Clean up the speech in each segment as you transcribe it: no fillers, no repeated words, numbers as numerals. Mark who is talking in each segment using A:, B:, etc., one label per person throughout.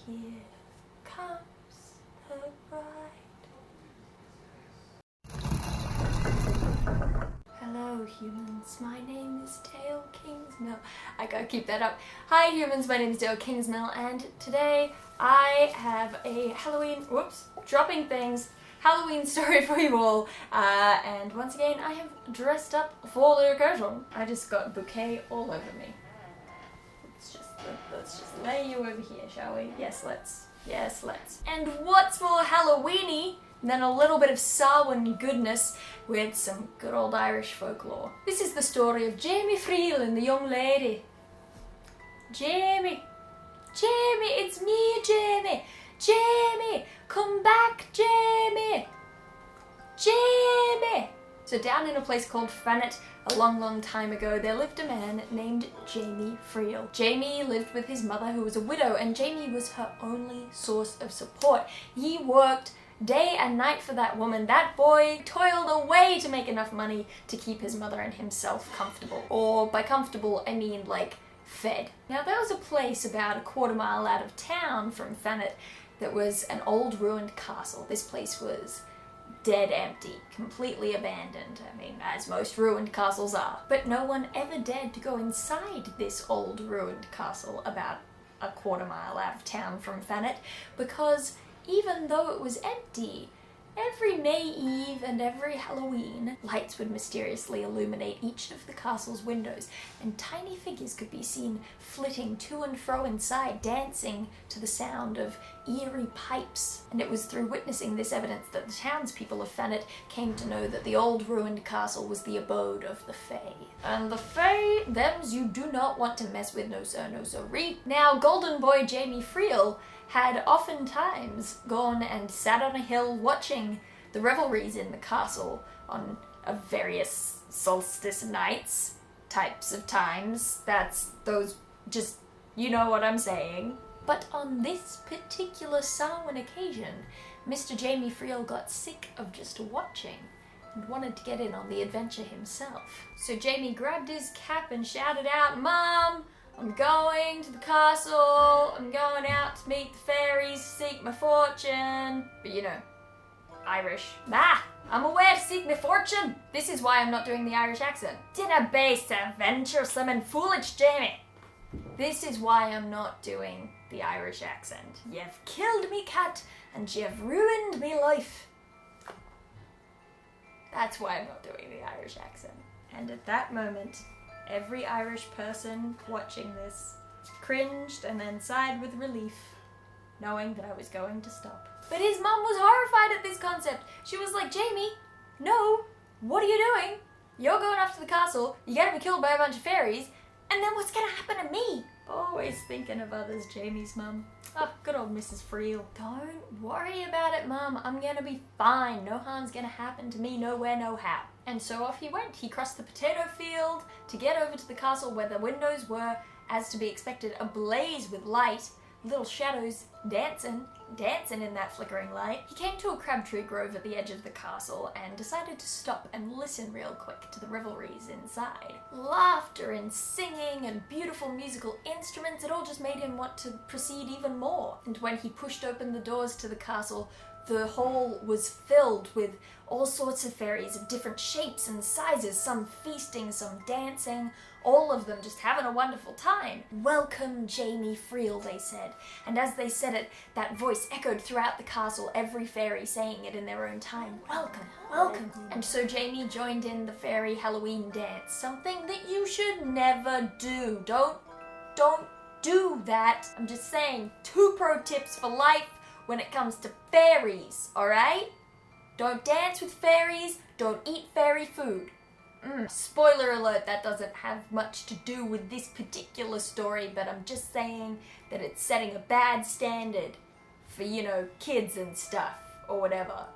A: here comes the bride. Hello humans, my name is Dale Kingsmill. I gotta keep that up. Hi humans, my name is Dale Kingsmill, and today I have a Halloween, dropping things, Halloween story for you all. And once again, I have dressed up for the occasion. I just got a bouquet all over me. Let's just lay you over here, shall we? Yes, let's. Yes, let's. And what's more Halloweeny than a little bit of Samhain goodness with some good old Irish folklore. This is the story of Jamie Freel and the young lady. Jamie, it's me, Jamie. Jamie, come back, Jamie. Jamie. So down in a place called Faerie, a long time ago, there lived a man named Jamie Freel. Jamie lived with his mother, who was a widow, and Jamie was her only source of support. He worked day and night for that woman. That boy toiled away to make enough money to keep his mother and himself comfortable. Or by comfortable, I mean like fed. Now there was a place about a quarter mile out of town from Faerie that was an old ruined castle. This place was dead empty, completely abandoned. I mean, as most ruined castles are. But no one ever dared to go inside this old ruined castle about a quarter mile out of town from Faerie, because even though it was empty, every May Eve and every Halloween, lights would mysteriously illuminate each of the castle's windows, and tiny figures could be seen flitting to and fro inside, dancing to the sound of eerie pipes. And it was through witnessing this evidence that the townspeople of Faerie came to know that the old ruined castle was the abode of the Fae. And the Fae, thems you do not want to mess with, no sir, no sirree. Now, golden boy Jamie Freel had oftentimes gone and sat on a hill watching the revelries in the castle on various solstice nights, types of times. That's those, just, you know what I'm saying. But on this particular Samhain occasion, Mr. Jamie Freel got sick of just watching and wanted to get in on the adventure himself. So Jamie grabbed his cap and shouted out, "Mom, I'm going to the castle, I'm going out to meet the fairies, seek my fortune." But you know, Irish. I'm away to seek my fortune. This is why I'm not doing the Irish accent. Dinna be so venturesome and foolish, Jamie. This is why I'm not doing the Irish accent. You've killed me cat and you've ruined me life. That's why I'm not doing the Irish accent. And at that moment, every Irish person watching this cringed and then sighed with relief, knowing that I was going to stop. But his mum was horrified at this concept. She was like, "Jamie, no, what are you doing? You're going off to the castle, you're gonna be killed by a bunch of fairies, and then what's gonna happen to me?" Always thinking of others, Jamie's mum. Oh, good old Mrs. Freel. "Don't worry about it, Mum. I'm gonna be fine. No harm's gonna happen to me, nowhere, no how." And so off he went. He crossed the potato field to get over to the castle where the windows were, as to be expected, ablaze with light, little shadows dancing in that flickering light. He came to a crabtree grove at the edge of the castle and decided to stop and listen real quick to the revelries inside. Laughter and singing and beautiful musical instruments, it all just made him want to proceed even more. And when he pushed open the doors to the castle, the hall was filled with all sorts of fairies of different shapes and sizes, some feasting, some dancing, all of them just having a wonderful time. "Welcome, Jamie Freel," they said. And as they said it, that voice echoed throughout the castle, every fairy saying it in their own time. "Welcome, welcome." And so Jamie joined in the fairy Halloween dance, something that you should never do. Don't do that. I'm just saying, 2 pro tips for life when it comes to fairies, alright? Don't dance with fairies, don't eat fairy food. Spoiler alert, that doesn't have much to do with this particular story, but I'm just saying that it's setting a bad standard for, you know, kids and stuff, or whatever.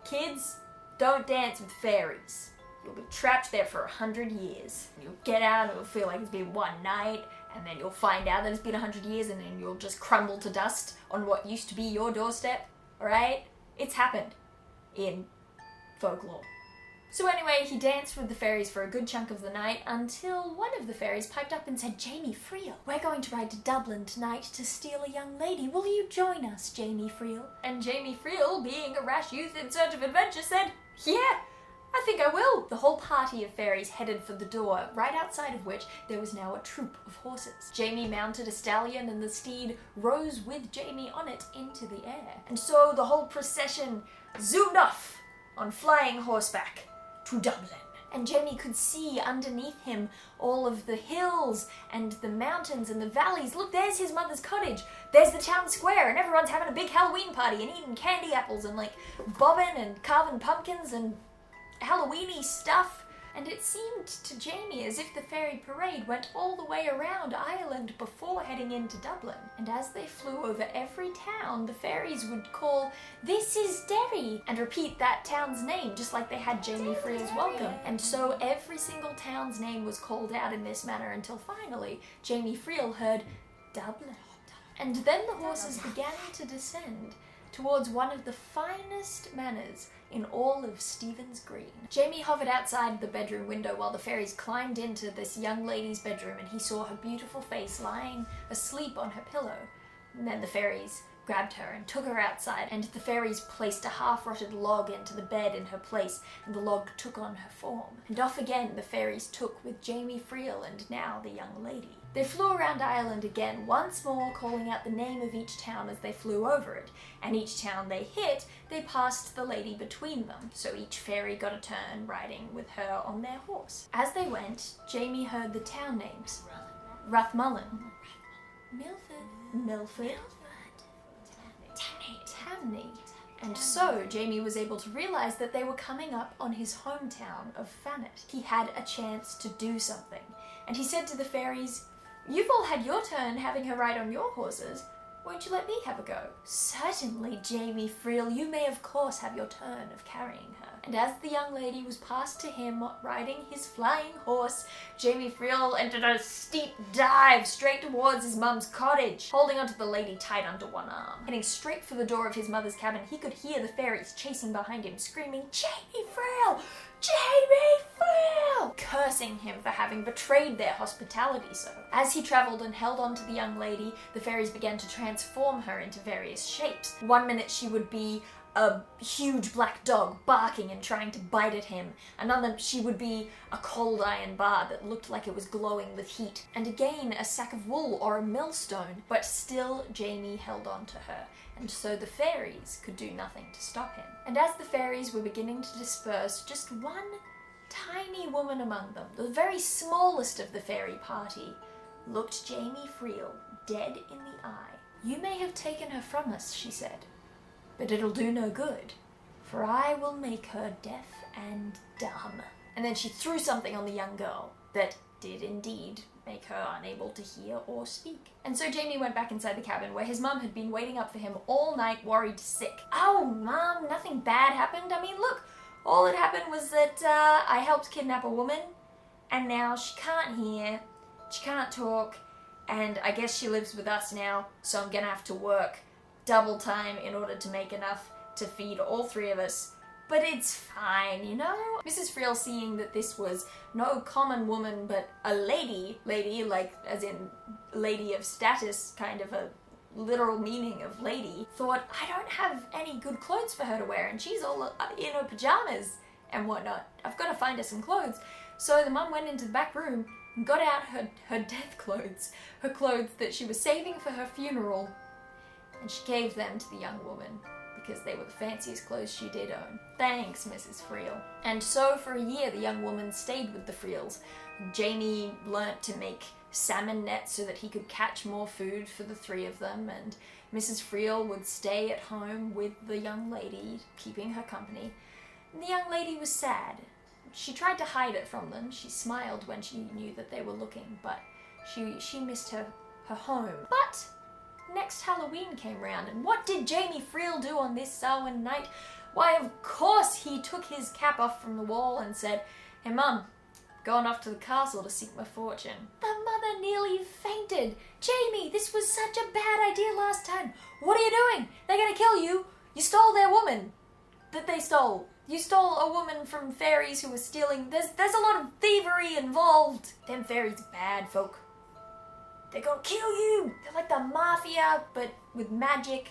A: Kids, don't dance with fairies. You'll be trapped there for 100 years. You'll get out and it'll feel like it's been one night, and then you'll find out that it's been 100 years, and then you'll just crumble to dust on what used to be your doorstep, alright? It's happened in folklore. So anyway, he danced with the fairies for a good chunk of the night until one of the fairies piped up and said, "Jamie Freel, we're going to ride to Dublin tonight to steal a young lady. Will you join us, Jamie Freel?" And Jamie Freel, being a rash youth in search of adventure, said, "Yeah, I think I will." The whole party of fairies headed for the door, right outside of which there was now a troop of horses. Jamie mounted a stallion and the steed rose with Jamie on it into the air. And so the whole procession zoomed off on flying horseback to Dublin. And Jamie could see underneath him all of the hills and the mountains and the valleys. Look, there's his mother's cottage. There's the town square, and everyone's having a big Halloween party and eating candy apples and like bobbing and carving pumpkins and Halloweeny stuff. And it seemed to Jamie as if the fairy parade went all the way around Ireland before heading into Dublin. And as they flew over every town, the fairies would call, "This is Derry," and repeat that town's name, just like they had Jamie Freel's welcome. And so every single town's name was called out in this manner until finally Jamie Freel heard Dublin. And then the horses began to descend towards one of the finest manors in all of Stephen's Green. Jamie hovered outside the bedroom window while the fairies climbed into this young lady's bedroom, and he saw her beautiful face lying asleep on her pillow. And then the fairies grabbed her and took her outside, and the fairies placed a half-rotted log into the bed in her place, and the log took on her form. And off again the fairies took with Jamie Freel and now the young lady. They flew around Ireland again, once more calling out the name of each town as they flew over it, and each town they hit, they passed the lady between them, so each fairy got a turn riding with her on their horse. As they went, Jamie heard the town names. Rathmullen, Milford, Tamney. And so Jamie was able to realise that they were coming up on his hometown of Faerie. He had a chance to do something, and he said to the fairies, "You've all had your turn having her ride on your horses. Won't you let me have a go?" "Certainly, Jamie Freel, you may of course have your turn of carrying her." And as the young lady was passed to him riding his flying horse, Jamie Freel entered a steep dive straight towards his mum's cottage, holding onto the lady tight under one arm. Heading straight for the door of his mother's cabin, he could hear the fairies chasing behind him, screaming, "Jamie Freel! Jamie Freel!" cursing him for having betrayed their hospitality so. As he travelled and held on to the young lady, the fairies began to transform her into various shapes. One minute she would be a huge black dog barking and trying to bite at him. Another, she would be a cold iron bar that looked like it was glowing with heat. And again, a sack of wool or a millstone. But still, Jamie held on to her, and so the fairies could do nothing to stop him. And as the fairies were beginning to disperse, just one tiny woman among them, the very smallest of the fairy party, looked Jamie Freel dead in the eye. "You may have taken her from us," she said, "but it'll do no good, for I will make her deaf and dumb." And then she threw something on the young girl that did indeed make her unable to hear or speak. And so Jamie went back inside the cabin where his mum had been waiting up for him all night, worried sick. "Oh, Mum, nothing bad happened. I mean, look, all that happened was that I helped kidnap a woman, and now she can't hear, she can't talk, and I guess she lives with us now, so I'm gonna have to work double time in order to make enough to feed all three of us. But it's fine, you know?" Mrs. Freel, seeing that this was no common woman but a lady like as in lady of status, kind of a literal meaning of lady, thought, "I don't have any good clothes for her to wear, and she's all in her pajamas and whatnot. I've got to find her some clothes." So the mum went into the back room and got out her death clothes, her clothes that she was saving for her funeral, and she gave them to the young woman because they were the fanciest clothes she did own. Thanks, Mrs. Freel. And so for a year the young woman stayed with the Freels. Jamie learnt to make salmon nets so that he could catch more food for the three of them, and Mrs. Freel would stay at home with the young lady, keeping her company. And the young lady was sad. She tried to hide it from them. She smiled when she knew that they were looking, but she missed her home. But next Halloween came round, and what did Jamie Freel do on this Samhain night? Why, of course he took his cap off from the wall and said, "Hey Mum, going off to the castle to seek my fortune." The mother nearly fainted. "Jamie, this was such a bad idea last time. What are you doing? They're gonna kill you. You stole their woman that they stole. You stole a woman from fairies who were stealing. There's a lot of thievery involved. Them fairies are bad folk. They're gonna kill you. They're like the mafia, but with magic.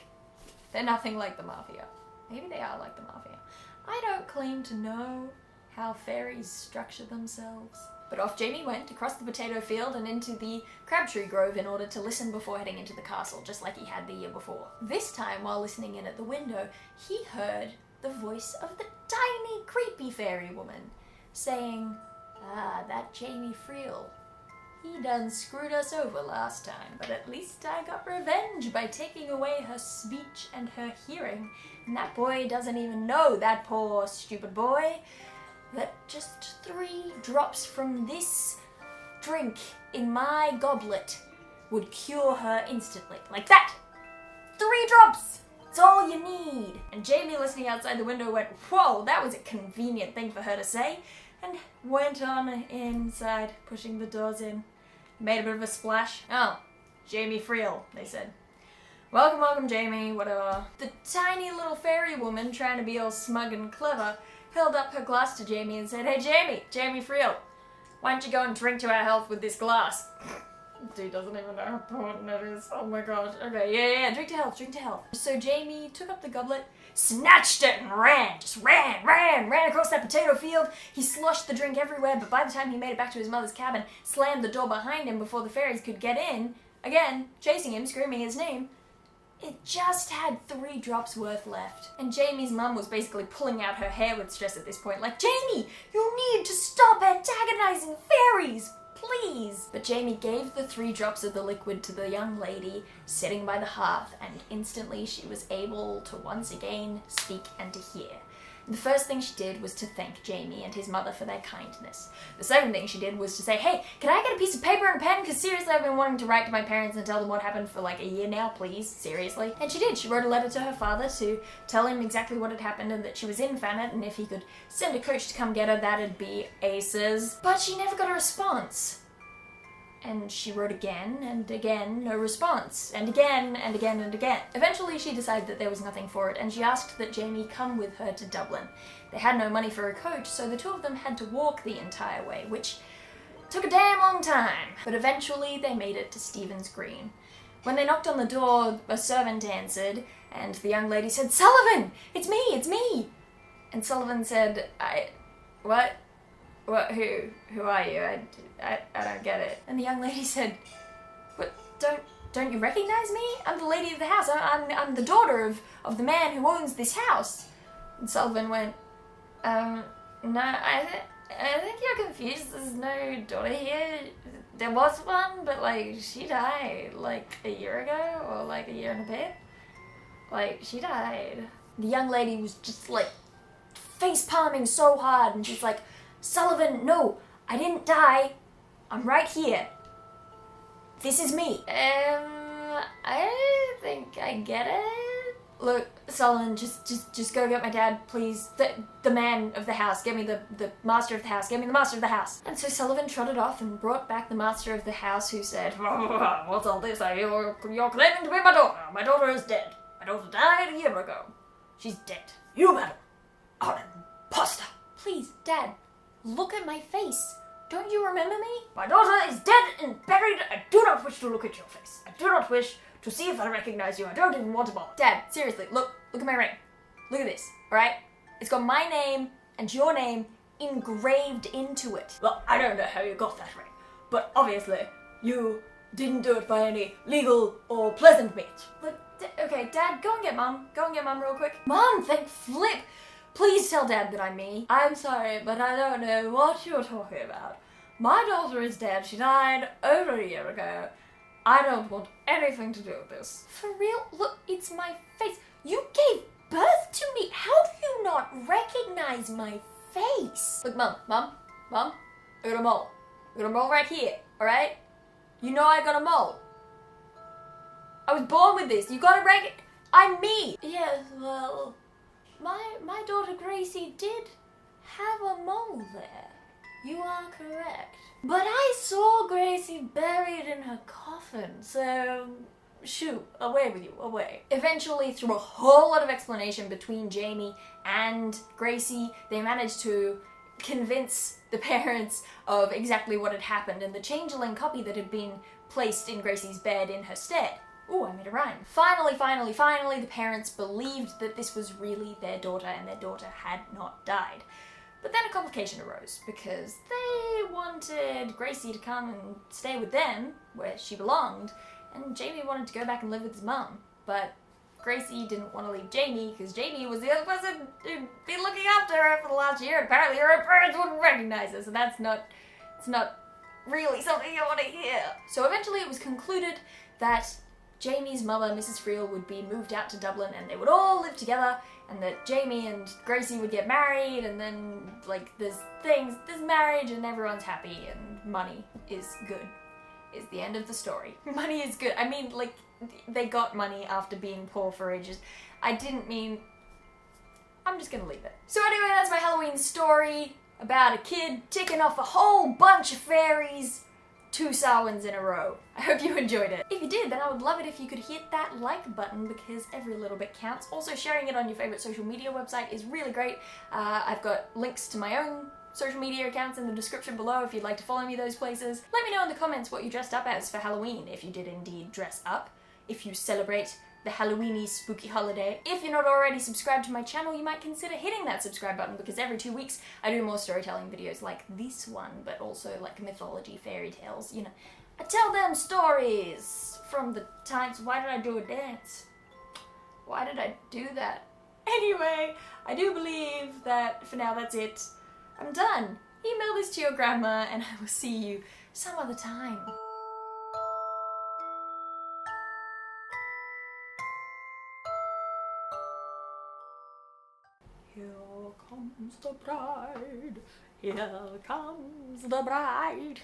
A: They're nothing like the mafia. Maybe they are like the mafia. I don't claim to know how fairies structure themselves. But off Jamie went across the potato field and into the crabtree grove in order to listen before heading into the castle, just like he had the year before. This time, while listening in at the window, he heard the voice of the tiny, creepy fairy woman saying, "Ah, that Jamie Freel. He done screwed us over last time, but at least I got revenge by taking away her speech and her hearing. And that boy doesn't even know, that poor stupid boy, that just 3 drops from this drink in my goblet would cure her instantly. Like that! 3 drops! It's all you need." And Jamie, listening outside the window, went, "Whoa, that was a convenient thing for her to say," and went on inside, pushing the doors in. Made a bit of a splash. "Oh, Jamie Freel," they said. "Welcome, welcome, Jamie," whatever. The tiny little fairy woman, trying to be all smug and clever, held up her glass to Jamie and said, "Hey, Jamie Freel, why don't you go and drink to our health with this glass?" Dude doesn't even know how important it is. Oh my gosh. Okay, yeah, drink to health. So Jamie took up the goblet, snatched it and ran. Just ran across that potato field. He sloshed the drink everywhere, but by the time he made it back to his mother's cabin, slammed the door behind him before the fairies could get in, again, chasing him, screaming his name, it just had 3 drops worth left. And Jamie's mum was basically pulling out her hair with stress at this point, like, "Jamie, you need to stop antagonizing fairies, please." But Jamie gave the 3 drops of the liquid to the young lady sitting by the hearth, and instantly she was able to once again speak and to hear. The first thing she did was to thank Jamie and his mother for their kindness. The second thing she did was to say, "Hey, can I get a piece of paper and a pen? Because seriously, I've been wanting to write to my parents and tell them what happened for like a year now, please, seriously." And she did. She wrote a letter to her father to tell him exactly what had happened and that she was in Fanet, and if he could send a coach to come get her, that'd be aces. But she never got a response. And she wrote again and again, no response, and again and again and again. Eventually she decided that there was nothing for it, and she asked that Jamie come with her to Dublin. They had no money for a coach, so the 2 of them had to walk the entire way, which took a damn long time. But eventually they made it to Stephen's Green. When they knocked on the door, a servant answered, and the young lady said, "Sullivan! It's me! And Sullivan said, What, who are you? I don't get it." And the young lady said, "But don't you recognize me? I'm the lady of the house. I'm the daughter of the man who owns this house." And Sullivan went, "No, I think you're confused. There's no daughter here. There was one, but like she died like a year ago or like a year and a bit. Like she died." The young lady was just like face palming so hard, and she's like, "Sullivan, no, I didn't die. I'm right here. This is me." I think I get it. "Look, Sullivan, just go get my dad, please. The man of the house. Get me the master of the house. Get me the master of the house." And so Sullivan trotted off and brought back the master of the house, who said, "What's all this? You're claiming to be my daughter. My daughter is dead. My daughter died a year ago. She's dead. You, madam, are an imposter." "Please, Dad, look at my face. Don't you remember me?" "My daughter is dead and buried. I do not wish to look at your face. I do not wish to see if I recognize you. I don't even want to bother." "Dad, seriously, look at my ring. Look at this, alright? It's got my name and your name engraved into it." "Well, I don't know how you got that ring, but obviously you didn't do it by any legal or pleasant means." "Look, okay, Dad, go and get Mum. Go and get Mum real quick." "Mum, thank flip! Please tell Dad that I'm me." "I'm sorry, but I don't know what you're talking about. My daughter is dead. She died over a year ago. I don't want anything to do with this." "For real? Look, it's my face. You gave birth to me. How do you not recognize my face?" "Look, Mum, I got a mole. I got a mole right here, alright? You know I got a mole. I was born with this. You gotta I'm me." "Yes, well, my daughter Gracie did have a mole there. You are correct. But I saw Gracie buried in her coffin, so Shoo, away with you, away. Eventually, through a whole lot of explanation between Jamie and Gracie, they managed to convince the parents of exactly what had happened and the changeling copy that had been placed in Gracie's bed in her stead. Ooh, I made a rhyme. Finally, the parents believed that this was really their daughter and their daughter had not died. But then a complication arose because they wanted Gracie to come and stay with them, where she belonged, and Jamie wanted to go back and live with his mum. But Gracie didn't want to leave Jamie because Jamie was the other person who'd been looking after her for the last year. Apparently her parents wouldn't recognize her, so it's not really something you want to hear. So eventually it was concluded that Jamie's mother, Mrs. Freel, would be moved out to Dublin and they would all live together, and that Jamie and Gracie would get married, and then, like, there's marriage and everyone's happy and money is good, is the end of the story. Money is good. I mean, like, they got money after being poor for ages. I didn't mean... I'm just gonna leave it. So anyway, that's my Halloween story about a kid ticking off a whole bunch of fairies 2 Samhains in a row. I hope you enjoyed it. If you did, then I would love it if you could hit that like button because every little bit counts. Also, sharing it on your favorite social media website is really great. I've got links to my own social media accounts in the description below if you'd like to follow me those places. Let me know in the comments what you dressed up as for Halloween, if you did indeed dress up, if you celebrate the Halloweeny spooky holiday. If you're not already subscribed to my channel, you might consider hitting that subscribe button because every 2 weeks I do more storytelling videos like this one, but also like mythology, fairy tales, you know. I tell them stories from the times. Why did I do a dance? Why did I do that? Anyway, I do believe that for now that's it. I'm done. Email this to your grandma and I will see you some other time. Here comes the bride, here comes the bride.